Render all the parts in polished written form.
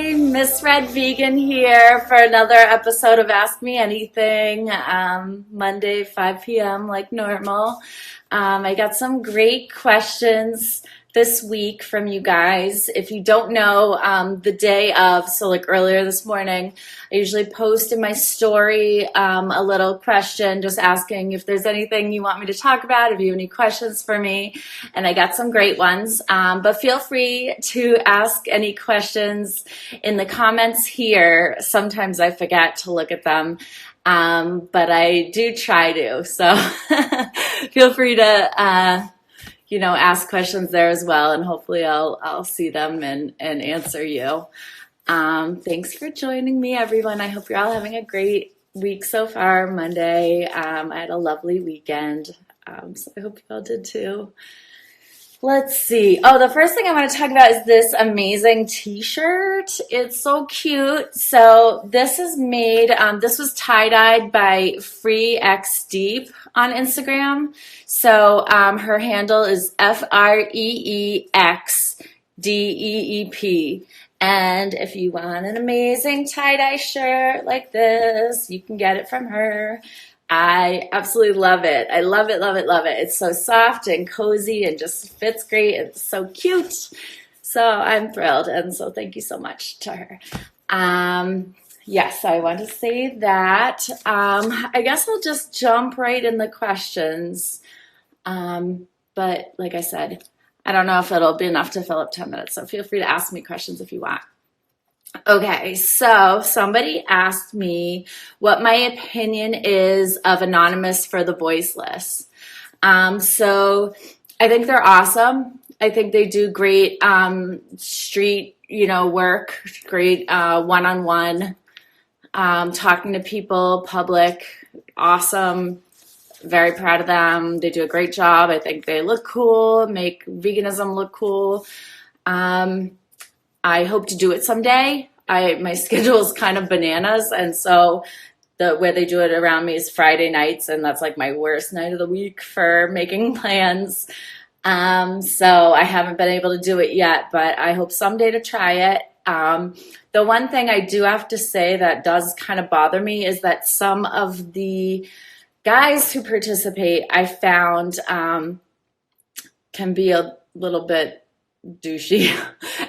Hi, Miss Red Vegan here for another episode of Ask Me Anything, Monday, 5 p.m. like normal. I got some great questions this week from you guys. If you don't know, the day of, so like earlier this morning, I usually post in my story a little question just asking if there's anything you want me to talk about, if you have any questions for me, and I got some great ones. But feel free to ask any questions in the comments here. Sometimes I forget to look at them. But I do try to, so feel free to ask questions there as well, and hopefully I'll see them and answer you. Thanks for joining me, everyone. I hope you're all having a great week so far. Monday, I had a lovely weekend, so I hope you all did too. Let's see. Oh, the first thing I want to talk about is this amazing t-shirt. It's so cute. So this is made, this was tie-dyed by Free X Deep on Instagram. So her handle is FREEXDEEP. And if you want an amazing tie-dye shirt like this, you can get it from her. I absolutely love it. I love it, love it, love it. It's so soft and cozy and just fits great. It's so cute. So I'm thrilled. And so thank you so much to her. Yes, I want to say that. I guess I'll just jump right in the questions. But like I said, I don't know if it'll be enough to fill up 10 minutes. So feel free to ask me questions if you want. Okay, so somebody asked me what my opinion is of Anonymous for the Voiceless. So I think they're awesome. I think they do great street, work, great one-on-one, talking to people, public, awesome. Very proud of them. They do a great job. I think they look cool, make veganism look cool. I hope to do it someday. My schedule is kind of bananas, and so the way they do it around me is Friday nights, and that's like my worst night of the week for making plans. So I haven't been able to do it yet, but I hope someday to try it. The one thing I do have to say that does kind of bother me is that some of the guys who participate, I found, can be a little bit douchey,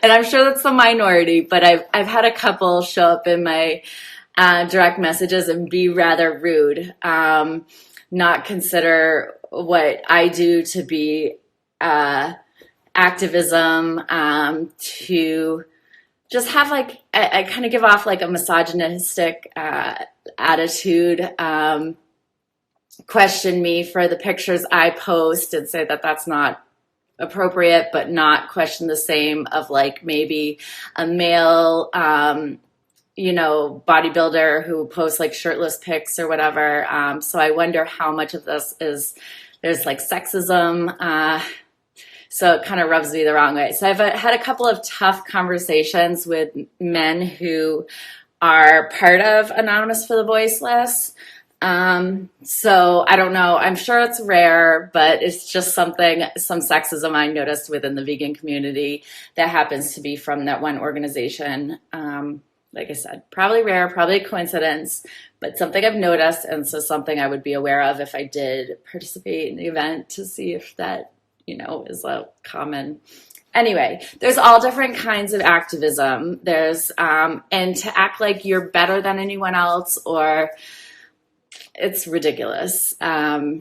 and I'm sure that's the minority, but I've had a couple show up in my direct messages and be rather rude, not consider what I do to be activism, to just have I kind of give off like a misogynistic attitude, question me for the pictures I post and say that that's not appropriate, but not question the same of like maybe a male, bodybuilder who posts like shirtless pics or whatever. So I wonder how much of this there's like sexism. So it kind of rubs me the wrong way. So I've had a couple of tough conversations with men who are part of Anonymous for the Voiceless. So I don't know. I'm sure it's rare, but it's just some sexism I noticed within the vegan community that happens to be from that one organization. Like I said, probably rare, probably a coincidence, but something I've noticed, and so something I would be aware of if I did participate in the event to see if that, is a common. Anyway, there's all different kinds of activism. There's, and to act like you're better than anyone else, or it's ridiculous. I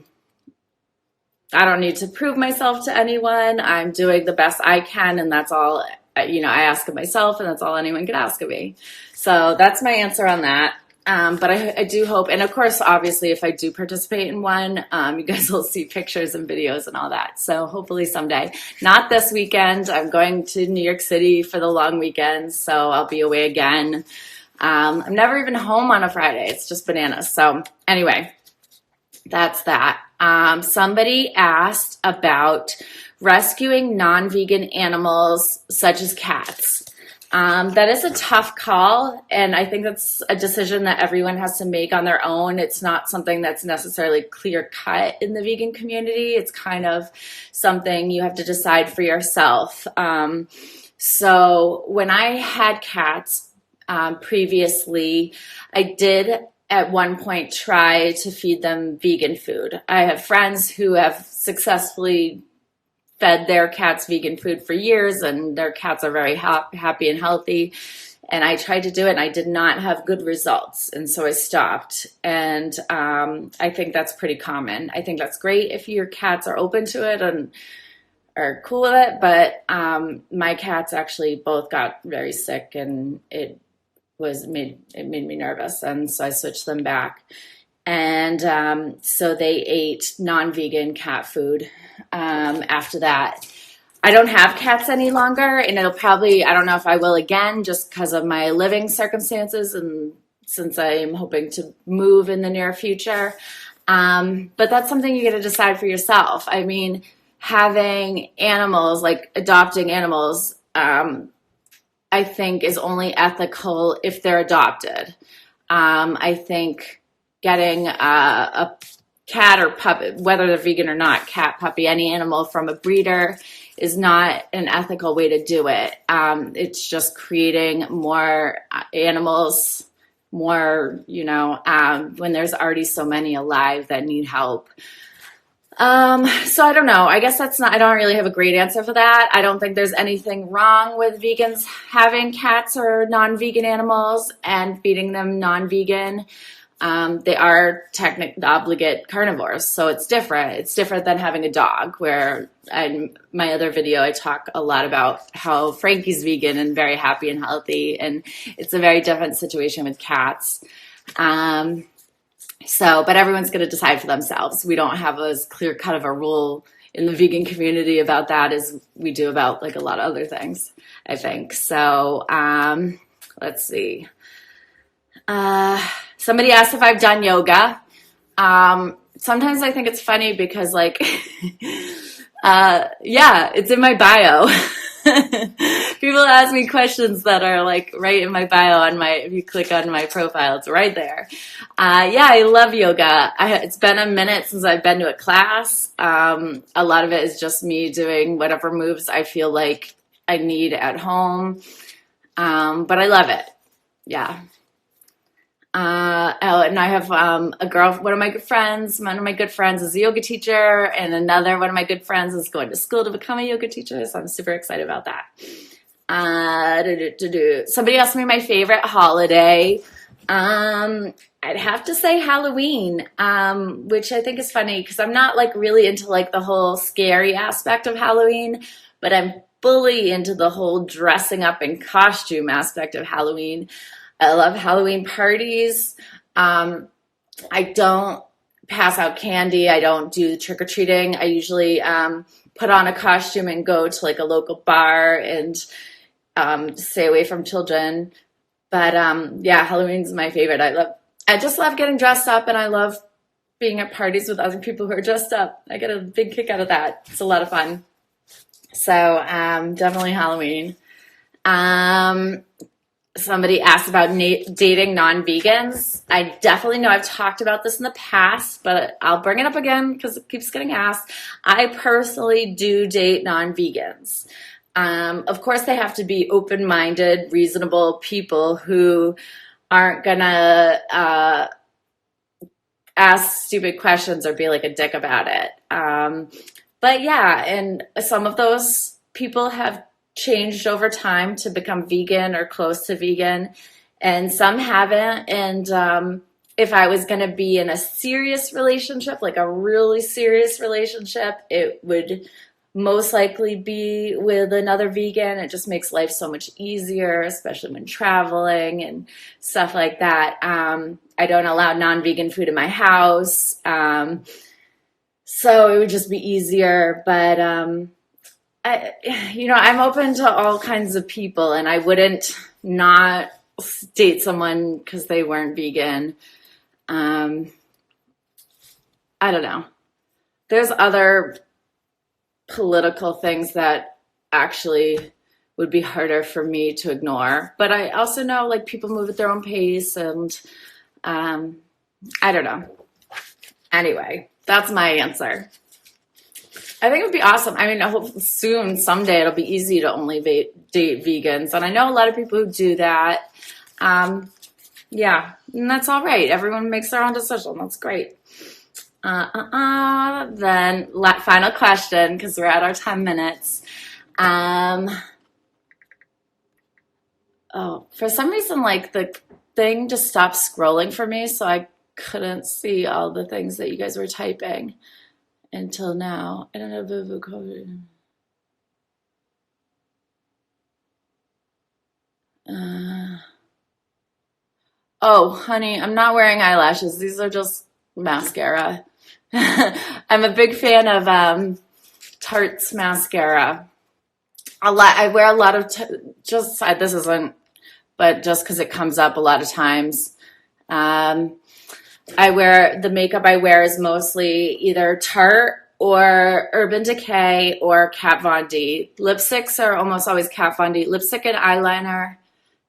don't need to prove myself to anyone. I'm doing the best I can, and that's all, I ask of myself, and that's all anyone can ask of me. So that's my answer on that. But I do hope, and of course, obviously, if I do participate in one, you guys will see pictures and videos and all that. So hopefully someday. Not this weekend. I'm going to New York City for the long weekend, so I'll be away again. I'm never even home on a Friday. It's just bananas. So anyway, that's that. Somebody asked about rescuing non-vegan animals such as cats. That is a tough call, and I think that's a decision that everyone has to make on their own. It's not something that's necessarily clear cut in the vegan community. It's kind of something you have to decide for yourself. So when I had cats previously, I did at one point try to feed them vegan food. I have friends who have successfully fed their cats vegan food for years, and their cats are very happy and healthy. And I tried to do it, and I did not have good results. And so I stopped. And I think that's pretty common. I think that's great if your cats are open to it and are cool with it. But my cats actually both got very sick, and it made me nervous. And so I switched them back. And so they ate non-vegan cat food after that. I don't have cats any longer, and I don't know if I will again, just because of my living circumstances and since I'm hoping to move in the near future. But that's something you get to decide for yourself. I mean, having animals, like adopting animals, I think is only ethical if they're adopted. I think getting a cat or puppy, whether they're vegan or not, cat, puppy, any animal from a breeder is not an ethical way to do it. It's just creating more animals, more, when there's already so many alive that need help. So I don't know. I guess I don't really have a great answer for that. I don't think there's anything wrong with vegans having cats or non-vegan animals and feeding them non-vegan. They are technically obligate carnivores, so it's different. It's different than having a dog, where in my other video, I talk a lot about how Frankie's vegan and very happy and healthy, and it's a very different situation with cats. But everyone's going to decide for themselves. We don't have as clear cut of a rule in the vegan community about that as we do about like a lot of other things, I think. So let's see. Somebody asked if I've done yoga. Sometimes I think it's funny because it's in my bio. People ask me questions that are like right in my bio if you click on my profile, it's right there. I love yoga. It's been a minute since I've been to a class. A lot of it is just me doing whatever moves I feel like I need at home. But I love it. Yeah. And I have one of my good friends is a yoga teacher, and one of my good friends is going to school to become a yoga teacher, so I'm super excited about that. Somebody asked me my favorite holiday. I'd have to say Halloween, which I think is funny because I'm not really into the whole scary aspect of Halloween, but I'm fully into the whole dressing up in costume aspect of Halloween. I love Halloween parties. I don't pass out candy. I don't do trick-or-treating. I usually put on a costume and go to a local bar and stay away from children. But Halloween's my favorite. I just love getting dressed up, and I love being at parties with other people who are dressed up. I get a big kick out of that. It's a lot of fun. So definitely Halloween. Somebody asked about dating non-vegans. I definitely know I've talked about this in the past, but I'll bring it up again because it keeps getting asked. I personally do date non-vegans. Of course, they have to be open-minded, reasonable people who aren't gonna ask stupid questions or be like a dick about it. But yeah, and some of those people have changed over time to become vegan or close to vegan, and some haven't. And if I was going to be in a serious relationship, like a really serious relationship, it would most likely be with another vegan. It just makes life so much easier, especially when traveling and stuff like that. I don't allow non-vegan food in my house, so it would just be easier. But I'm open to all kinds of people, and I wouldn't not date someone because they weren't vegan. I don't know. There's other political things that actually would be harder for me to ignore. But I also know like people move at their own pace, and I don't know. Anyway, that's my answer. I think it would be awesome. I mean, I hope soon, someday, it'll be easy to only date vegans. And I know a lot of people who do that. Yeah, and that's all right. Everyone makes their own decision. That's great. Then final question, because we're at our 10 minutes. Oh, for some reason, like the thing just stopped scrolling for me, so I couldn't see all the things that you guys were typing until now. I don't know. Oh, honey, I'm not wearing eyelashes. These are just mascara. I'm a big fan of Tarte's mascara. I wear a lot of this isn't, but just because it comes up a lot of times. The makeup I wear is mostly either Tarte or Urban Decay or Kat Von D. Lipsticks are almost always Kat Von D. Lipstick and eyeliner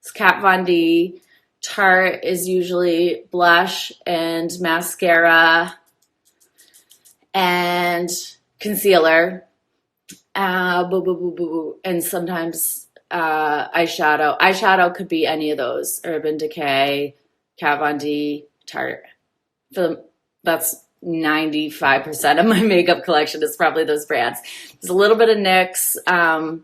is Kat Von D. Tarte is usually blush and mascara and concealer. And sometimes eyeshadow. Eyeshadow could be any of those. Urban Decay, Kat Von D, Tarte. That's 95% of my makeup collection is probably those brands. There's a little bit of NYX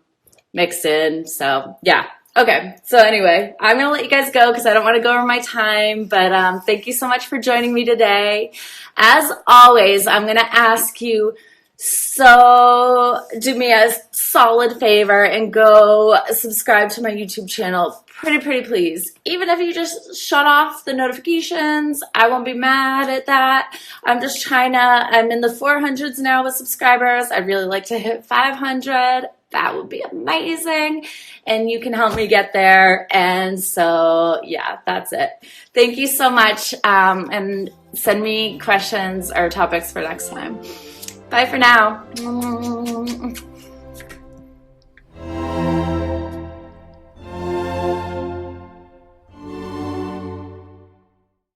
mixed in. So yeah. Okay. So anyway, I'm going to let you guys go because I don't want to go over my time. But thank you so much for joining me today. As always, I'm going to ask you, so do me a solid favor and go subscribe to my YouTube channel. Pretty please. Even if you just shut off the notifications, I won't be mad at that. I'm in the 400s now with subscribers. I'd really like to hit 500. That would be amazing. And you can help me get there. And so, yeah, that's it. Thank you so much. And send me questions or topics for next time. Bye for now.